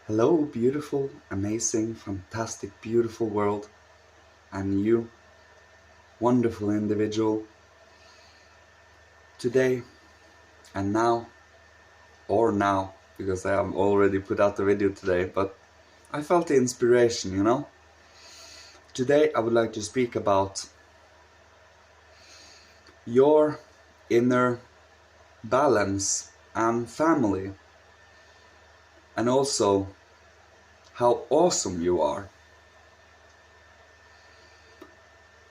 Hello, beautiful, amazing, fantastic, beautiful world, and you, wonderful individual. Today and now, or now, because I have already put out the video today, but I felt the inspiration. Today I would like to speak about your inner balance and family, and also how awesome you are.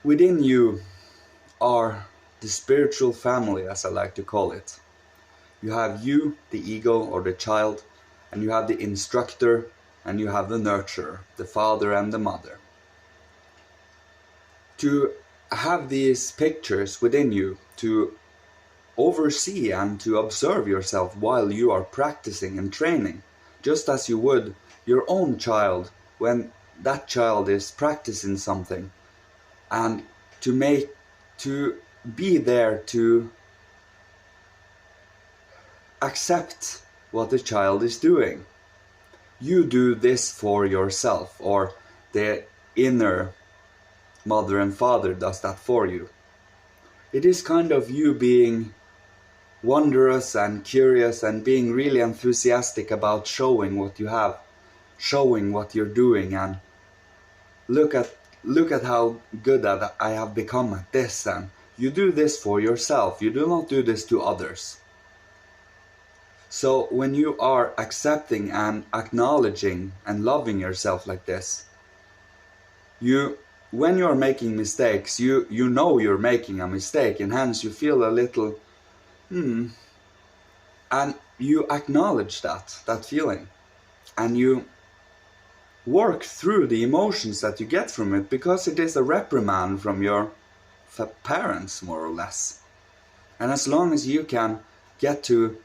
Within you are the spiritual family, as I like to call it. You have you, the ego or the child, and you have the instructor, and you have the nurturer, the father and the mother. To have these pictures within you, to oversee and to observe yourself while you are practicing and training, just as you would your own child when that child is practicing something, and to be there to accept what the child is doing. You do this for yourself, or the inner mother and father does that for you. It is kind of you being wondrous and curious and being really enthusiastic about showing what you have, showing what you're doing, and look at how good that I have become at this. And you do this for yourself. You do not do this to others. So when you are accepting and acknowledging and loving yourself like this, when you're making mistakes, you know you're making a mistake, and hence you feel a little and you acknowledge that feeling, and you work through the emotions that you get from it, because it is a reprimand from your parents, more or less. And as long as you can get to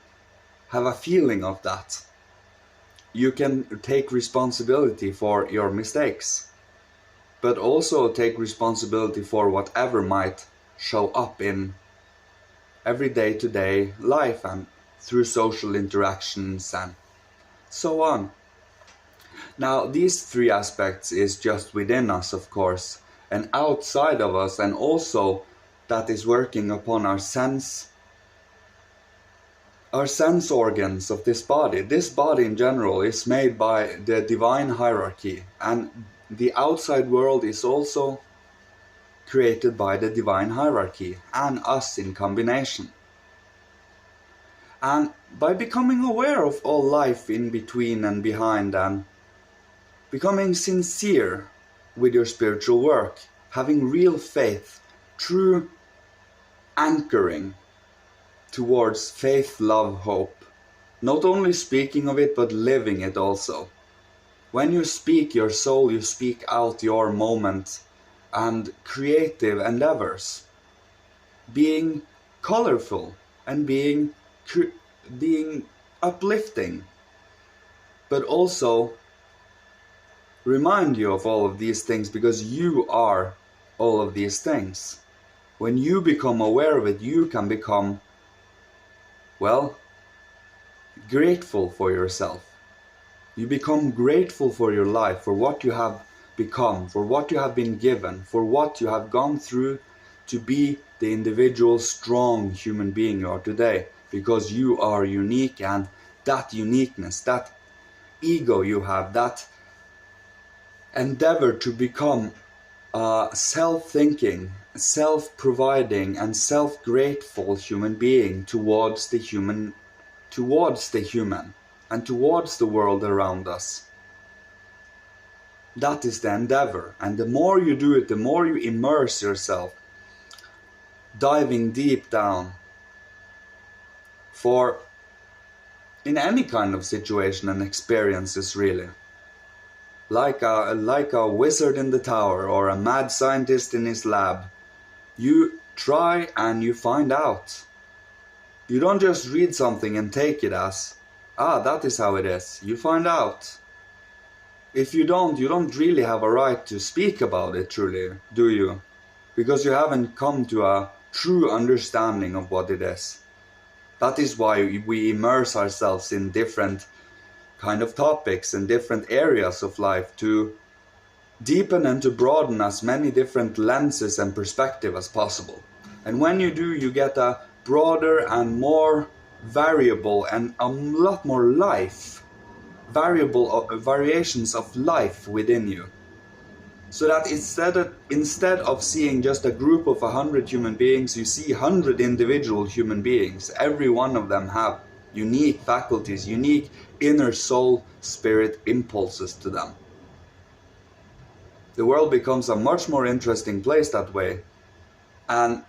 have a feeling of that, you can take responsibility for your mistakes, but also take responsibility for whatever might show up in every day-to-day life and through social interactions and so on. Now, these three aspects is just within us, of course, and outside of us, and also that is working upon our sense organs of this body. This body in general is made by the divine hierarchy, and the outside world is also created by the divine hierarchy and us in combination. And by becoming aware of all life in between and behind, and becoming sincere with your spiritual work, having real faith, true anchoring towards faith, love, hope, not only speaking of it but living it also. When you speak your soul, you speak out your moment and creative endeavors, being colorful and being uplifting, but also remind you of all of these things, because you are all of these things. When you become aware of it, you can become, grateful for yourself. You become grateful for your life, for what you have become, for what you have been given, for what you have gone through to be the individual, strong human being you are today, because you are unique, and that uniqueness, that ego you have, that endeavor to become a self-thinking, self-providing and self-grateful human being towards the human and towards the world around us. That is the endeavor, and the more you do it, the more you immerse yourself, diving deep down for in any kind of situation and experiences, really. Like a wizard in the tower or a mad scientist in his lab, you try and you find out. You don't just read something and take it as, that is how it is. You find out. If you don't really have a right to speak about it, truly, do you? Because you haven't come to a true understanding of what it is. That is why we immerse ourselves in different kind of topics and different areas of life to deepen and to broaden as many different lenses and perspective as possible. And when you do, you get a broader and more variable and a lot more variations of life within you. So that instead of seeing just a group of 100 human beings, you see 100 individual human beings. Every one of them have unique faculties, unique inner soul, spirit impulses to them. The world becomes a much more interesting place that way. And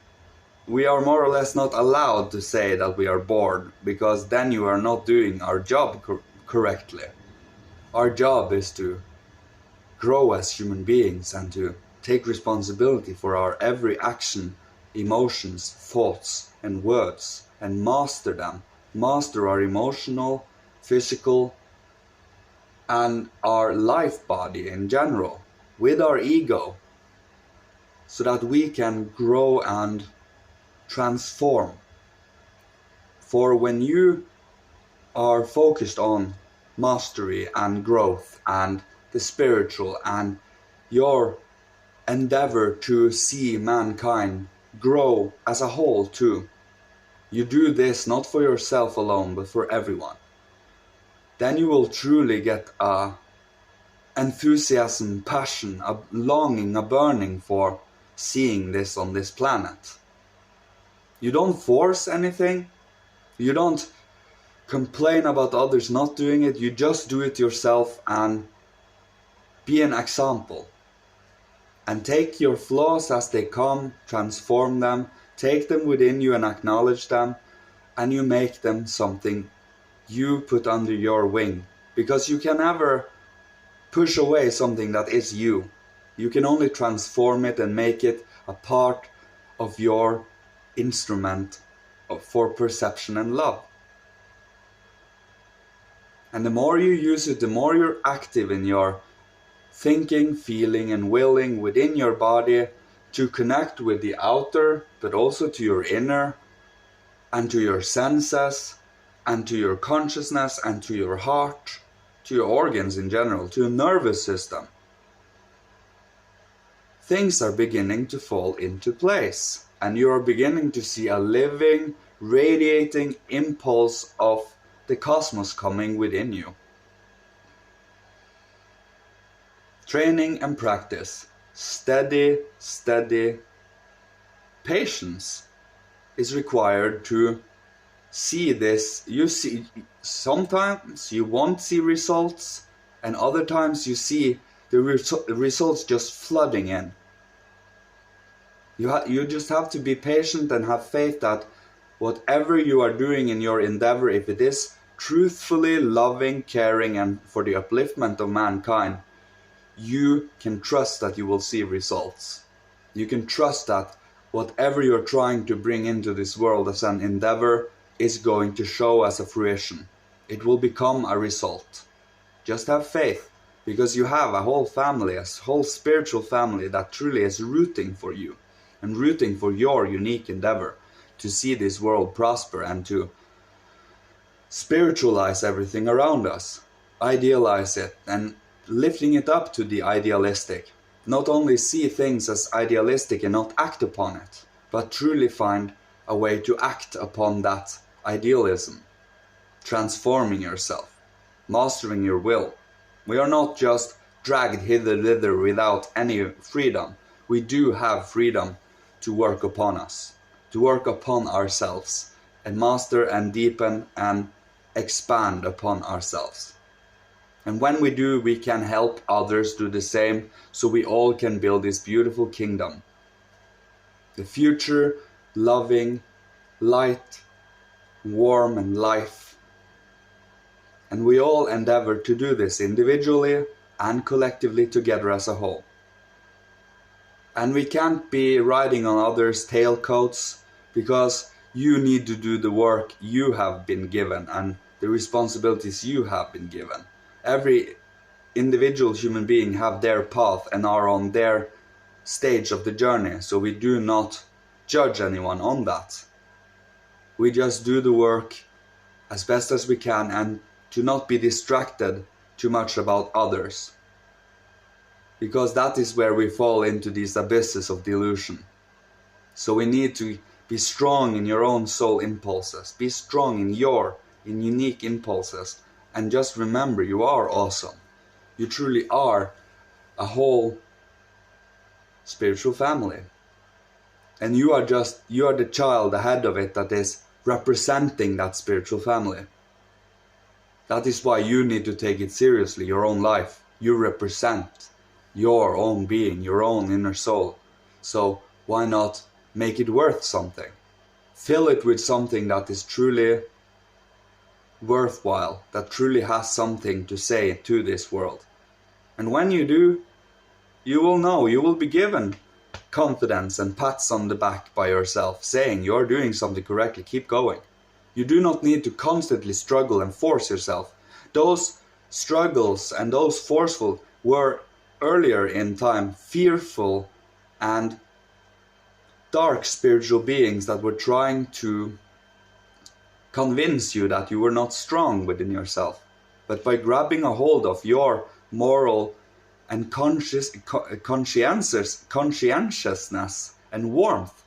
we are more or less not allowed to say that we are bored, because then you are not doing our job correctly. Our job is to grow as human beings and to take responsibility for our every action, emotions, thoughts and words, and master them. Master our emotional, physical and our life body in general with our ego, so that we can grow and transform. For when you are focused on mastery and growth and the spiritual and your endeavor to see mankind grow as a whole too, you do this not for yourself alone but for everyone, then you will truly get a enthusiasm, passion, a longing, a burning for seeing this on this planet. You don't force anything, you don't complain about others not doing it, you just do it yourself and be an example. And take your flaws as they come, transform them, take them within you and acknowledge them, and you make them something you put under your wing. Because you can never push away something that is you. You can only transform it and make it a part of your instrument for perception and love. And the more you use it, the more you're active in your thinking, feeling and willing within your body to connect with the outer, but also to your inner and to your senses and to your consciousness and to your heart, to your organs in general, to your nervous system. Things are beginning to fall into place, and you are beginning to see a living, radiating impulse of the cosmos coming within you. Training and practice, steady patience is required to see this. You see, sometimes you won't see results, and other times you see the results just flooding in. You just have to be patient and have faith that whatever you are doing in your endeavor, if it is truthfully loving, caring and for the upliftment of mankind, you can trust that you will see results. You can trust that whatever you're trying to bring into this world as an endeavor is going to show as a fruition. It will become a result. Just have faith, because you have a whole family, a whole spiritual family that truly is rooting for you and rooting for your unique endeavor to see this world prosper and to spiritualize everything around us, idealize it and lifting it up to the idealistic. Not only see things as idealistic and not act upon it, but truly find a way to act upon that idealism, transforming yourself, mastering your will. We are not just dragged hither without any freedom. We do have freedom to work upon us, to work upon ourselves, and master and deepen and expand upon ourselves. And when we do, we can help others do the same, so we all can build this beautiful kingdom. The future, loving, light, warm and life. And we all endeavor to do this individually and collectively together as a whole. And we can't be riding on others' tailcoats, because you need to do the work you have been given and the responsibilities you have been given. Every individual human being have their path and are on their stage of the journey, so we do not judge anyone on that. We just do the work as best as we can and to not be distracted too much about others. Because that is where we fall into these abysses of delusion. So we need to be strong in your own soul impulses. Be strong in unique impulses. And just remember, you are awesome. You truly are a whole spiritual family. And you are the child ahead of it that is representing that spiritual family. That is why you need to take it seriously, your own life. You represent your own being, your own inner soul. So why not make it worth something? Fill it with something that is truly worthwhile, that truly has something to say to this world. And when you do, you will know, you will be given confidence and pats on the back by yourself, saying you're doing something correctly, keep going. You do not need to constantly struggle and force yourself. Those struggles and those forceful were earlier in time fearful and dark spiritual beings that were trying to convince you that you were not strong within yourself. But by grabbing a hold of your moral and conscientiousness and warmth,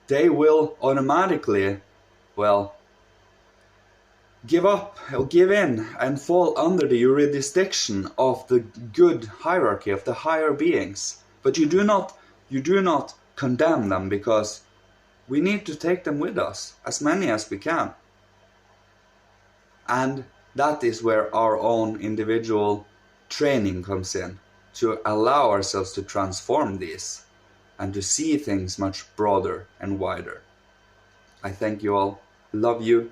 they will automatically, give up or give in and fall under the jurisdiction of the good hierarchy of the higher beings. But you do not condemn them, because we need to take them with us, as many as we can. And that is where our own individual training comes in, to allow ourselves to transform these and to see things much broader and wider. I thank you all, love you,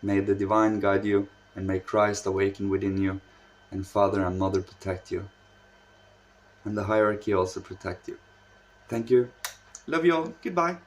may the divine guide you, and may Christ awaken within you, and Father and Mother protect you, and the hierarchy also protect you. Thank you, love you all, goodbye.